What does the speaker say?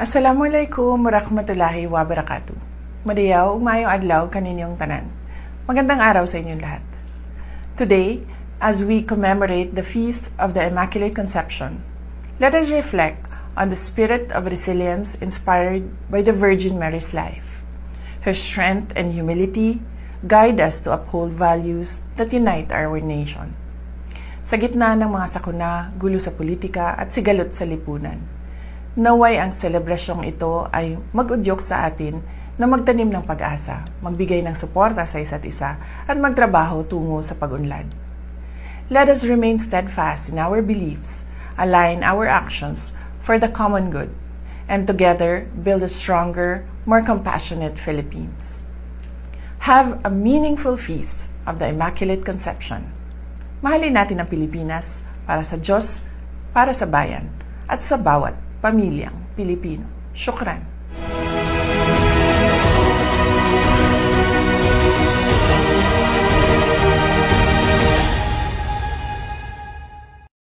Assalamualaikum warahmatullahi wabarakatuh. Madayaw ug maayong adlaw kaninyong tanan. Magandang araw sa inyong lahat. Today, as we commemorate the feast of the Immaculate Conception, let us reflect on the spirit of resilience inspired by the Virgin Mary's life. Her strength and humility guide us to uphold values that unite our nation. Sa gitna ng mga sakuna, gulo sa politika at sigalot sa lipunan, naway ang selebrasyong ito ay mag-udyok sa atin na magtanim ng pag-asa, magbigay ng suporta sa isa't isa, at magtrabaho tungo sa pag-unlad. Let us remain steadfast in our beliefs, align our actions for the common good, and together build a stronger, more compassionate Philippines. Have a meaningful feast of the Immaculate Conception. Mahalin natin ang Pilipinas para sa Diyos, para sa bayan, at sa bawat pamilyang Pilipino. Syukran.